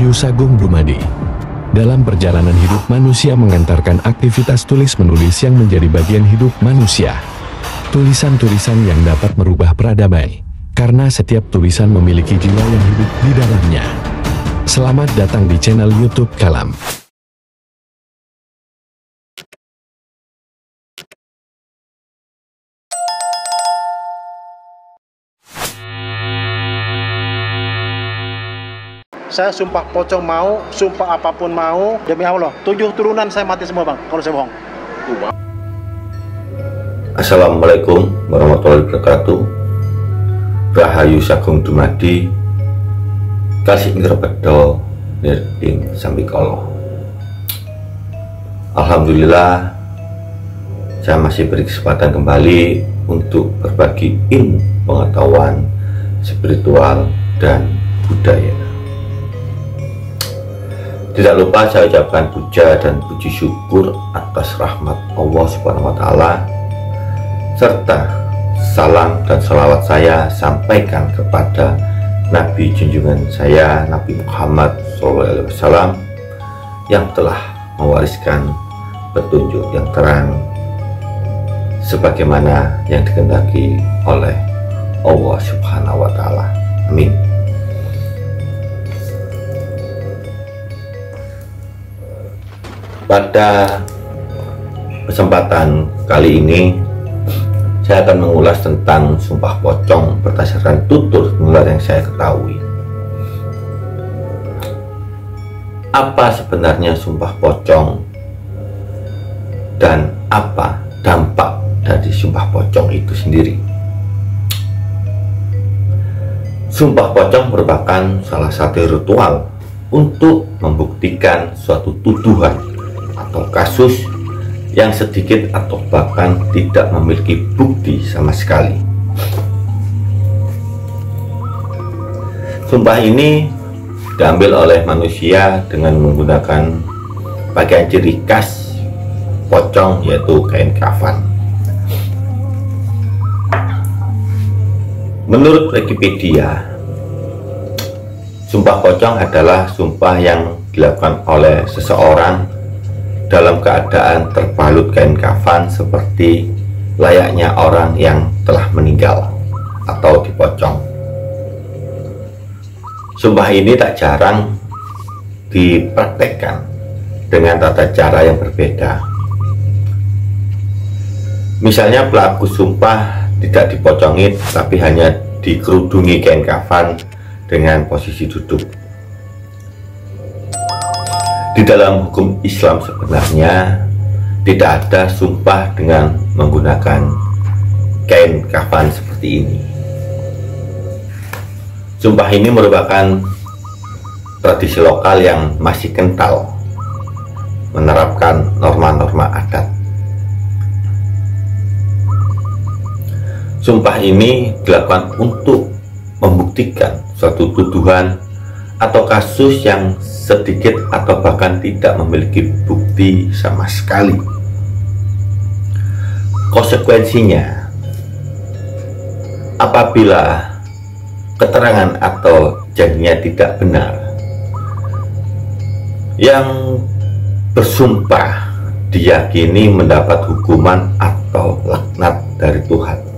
Rahayu Sagung Dumadi. Dalam perjalanan hidup manusia mengantarkan aktivitas tulis-menulis yang menjadi bagian hidup manusia. Tulisan-tulisan yang dapat merubah peradaban, karena setiap tulisan memiliki jiwa yang hidup di dalamnya. Selamat datang di channel YouTube Kalam. Saya sumpah pocong mau, sumpah apapun mau, demi Allah, 7 turunan saya mati semua bang, kalau saya bohong. Assalamualaikum warahmatullahi wabarakatuh. Rahayu Sagung Dumadi, kasih ngerebedo nirting sambikolo. Alhamdulillah, saya masih beri kesempatan kembali untuk berbagi ilmu pengetahuan spiritual dan budaya. Tidak lupa saya ucapkan puja dan puji syukur atas rahmat Allah Subhanahu wa Ta'ala, serta salam dan salawat saya sampaikan kepada Nabi junjungan saya, Nabi Muhammad SAW, yang telah mewariskan petunjuk yang terang sebagaimana yang dikehendaki oleh Allah Subhanahu wa Ta'ala. Amin. Pada kesempatan kali ini saya akan mengulas tentang sumpah pocong berdasarkan tutur nular yang saya ketahui. Apa sebenarnya sumpah pocong dan apa dampak dari sumpah pocong itu sendiri? Sumpah pocong merupakan salah satu ritual untuk membuktikan suatu tuduhan atau kasus yang sedikit atau bahkan tidak memiliki bukti sama sekali. Sumpah ini diambil oleh manusia dengan menggunakan pakaian ciri khas pocong, yaitu kain kafan. Menurut Wikipedia, sumpah pocong adalah sumpah yang dilakukan oleh seseorang dalam keadaan terbalut kain kafan seperti layaknya orang yang telah meninggal atau dipocong. Sumpah ini tak jarang dipraktekkan dengan tata cara yang berbeda. Misalnya pelaku sumpah tidak dipocongi tapi hanya dikerudungi kain kafan dengan posisi duduk. Di dalam hukum Islam sebenarnya tidak ada sumpah dengan menggunakan kain kafan seperti ini. Sumpah ini merupakan tradisi lokal yang masih kental menerapkan norma-norma adat. Sumpah ini dilakukan untuk membuktikan suatu tuduhan atau kasus yang sedikit atau bahkan tidak memiliki bukti sama sekali. Konsekuensinya, apabila keterangan atau janjinya tidak benar, yang bersumpah diyakini mendapat hukuman atau laknat dari Tuhan.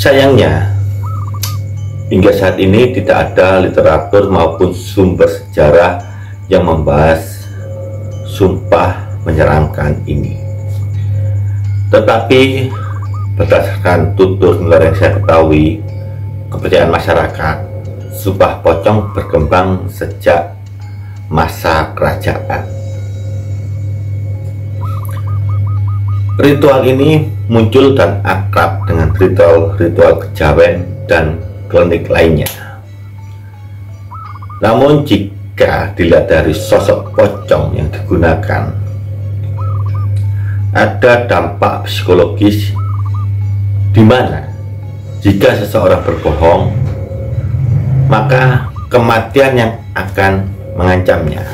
Sayangnya, hingga saat ini tidak ada literatur maupun sumber sejarah yang membahas sumpah menyeramkan ini. Tetapi berdasarkan tutur nular yang saya ketahui, kepercayaan masyarakat, sumpah pocong berkembang sejak masa kerajaan. Ritual ini muncul dan akrab dengan ritual-ritual kejawen dan klinik lainnya. Namun jika dilihat dari sosok pocong yang digunakan, ada dampak psikologis di mana jika seseorang berbohong, maka kematian yang akan mengancamnya.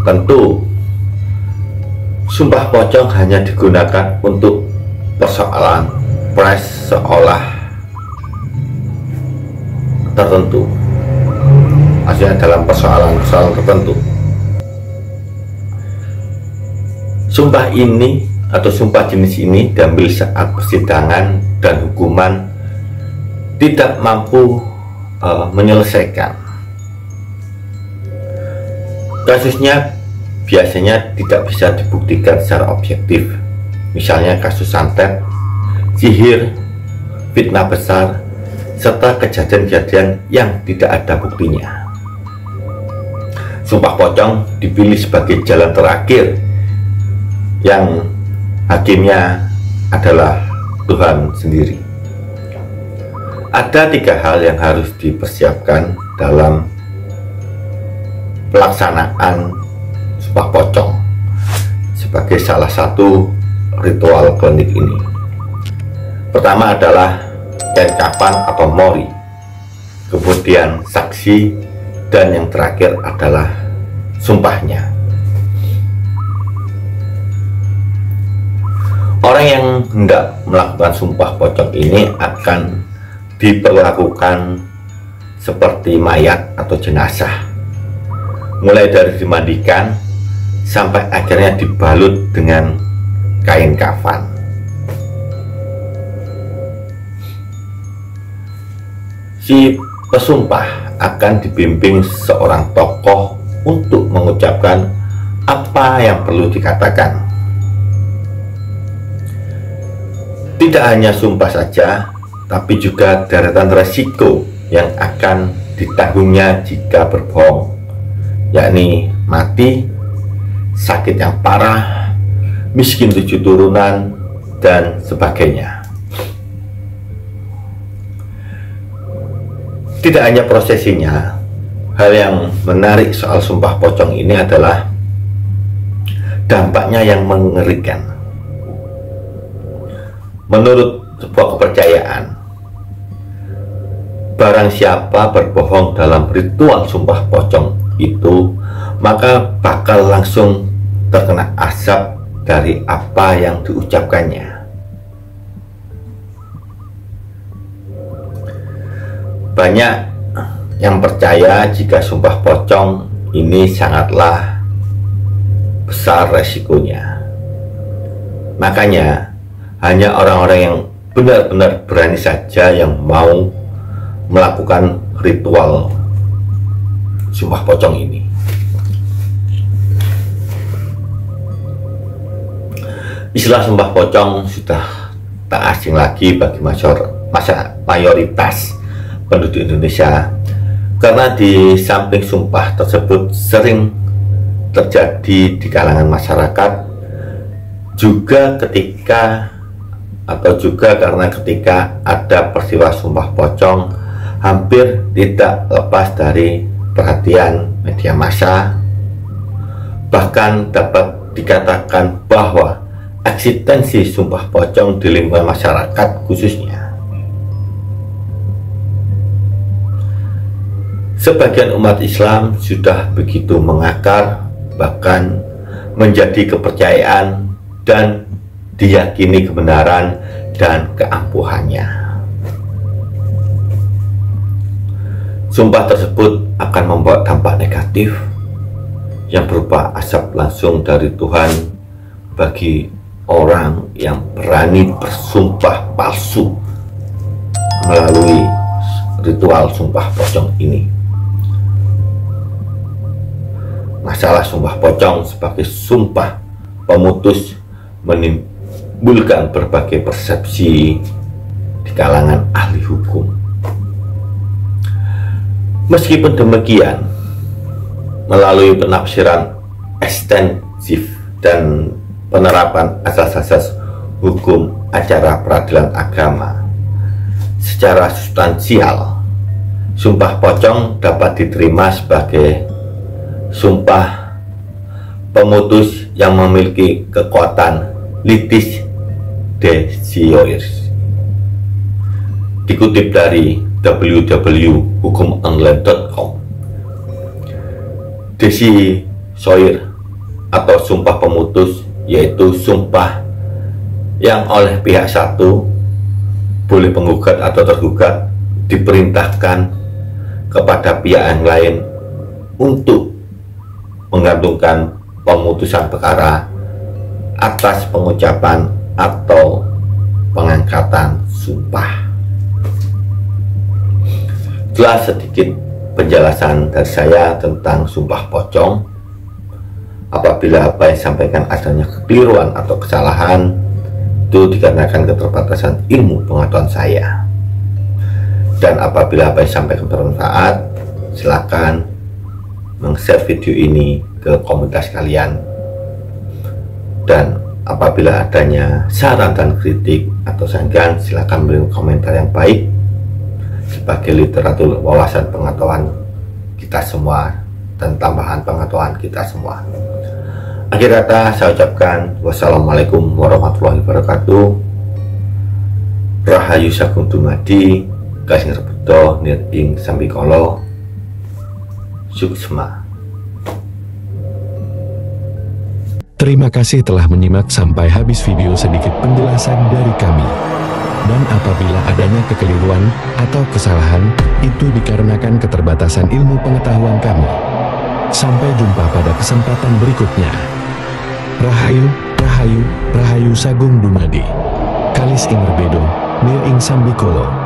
Tentu sumpah pocong hanya digunakan untuk persoalan ekspres seolah tertentu, maksudnya dalam persoalan-persoalan tertentu. Sumpah ini atau sumpah jenis ini diambil saat persidangan dan hukuman tidak mampu menyelesaikan. Kasusnya biasanya tidak bisa dibuktikan secara objektif, misalnya kasus santet, sihir, fitnah besar, serta kejadian-kejadian yang tidak ada buktinya. Sumpah pocong dipilih sebagai jalan terakhir yang hakimnya adalah Tuhan sendiri. Ada 3 hal yang harus dipersiapkan dalam pelaksanaan sumpah pocong sebagai salah satu ritual klinik ini. Pertama adalah kelengkapan atau mori, kemudian saksi, dan yang terakhir adalah sumpahnya. Orang yang hendak melakukan sumpah pocong ini akan diperlakukan seperti mayat atau jenazah, mulai dari dimandikan sampai akhirnya dibalut dengan kain kafan. Si pesumpah akan dibimbing seorang tokoh untuk mengucapkan apa yang perlu dikatakan. Tidak hanya sumpah saja, tapi juga deretan resiko yang akan ditanggungnya jika berbohong, yakni mati, sakit yang parah, miskin 7 turunan, dan sebagainya. Tidak hanya prosesinya, hal yang menarik soal sumpah pocong ini adalah dampaknya yang mengerikan. Menurut sebuah kepercayaan, barang siapa berbohong dalam ritual sumpah pocong itu, maka bakal langsung terkena azab dari apa yang diucapkannya. Banyak yang percaya jika sumpah pocong ini sangatlah besar resikonya. Makanya hanya orang-orang yang benar-benar berani saja yang mau melakukan ritual sumpah pocong ini. Istilah sumpah pocong sudah tak asing lagi bagi mayoritas penduduk Indonesia, karena di samping sumpah tersebut sering terjadi di kalangan masyarakat juga karena ketika ada peristiwa sumpah pocong hampir tidak lepas dari perhatian media massa. Bahkan dapat dikatakan bahwa eksistensi sumpah pocong di lingkungan masyarakat khususnya. Sebagian umat Islam sudah begitu mengakar, bahkan menjadi kepercayaan dan diyakini kebenaran dan keampuhannya. Sumpah tersebut akan membawa dampak negatif yang berupa azab langsung dari Tuhan bagi orang yang berani bersumpah palsu melalui ritual sumpah pocong ini. Masalah sumpah pocong sebagai sumpah pemutus menimbulkan berbagai persepsi di kalangan ahli hukum. Meskipun demikian, melalui penafsiran ekstensif dan penerapan asas-asas hukum acara peradilan agama secara substansial, sumpah pocong dapat diterima sebagai sumpah pemutus yang memiliki kekuatan litis desiois. Dikutip dari www.hukumonline.com, desioir atau sumpah pemutus yaitu sumpah yang oleh pihak satu boleh penggugat atau tergugat diperintahkan kepada pihak yang lain untuk menggantungkan pemutusan perkara atas pengucapan atau pengangkatan sumpah. Itulah sedikit penjelasan dari saya tentang sumpah pocong. Apabila apa yang disampaikan adanya kekeliruan atau kesalahan, itu dikarenakan keterbatasan ilmu pengetahuan saya. Dan apabila apa yang disampaikan bermanfaat, silakan meng-share video ini ke komunitas kalian. Dan apabila adanya saran dan kritik atau sanggahan, silakan beri komentar yang baik sebagai literatur wawasan pengetahuan kita semua dan tambahan pengetahuan kita semua. Akhir kata saya ucapkan wassalamualaikum warahmatullahi wabarakatuh. Rahayu Sagung Dumadi, Kasih Rebedo Nir ing Sambikala Suksma. Terima kasih telah menyimak sampai habis video. Sedikit penjelasan dari kami. Dan apabila adanya kekeliruan atau kesalahan, itu dikarenakan keterbatasan ilmu pengetahuan kami. Sampai jumpa pada kesempatan berikutnya. Rahayu, Rahayu, Rahayu Sagung Dumadi. Kalis ing Rebedo, Nir ing Sambikala.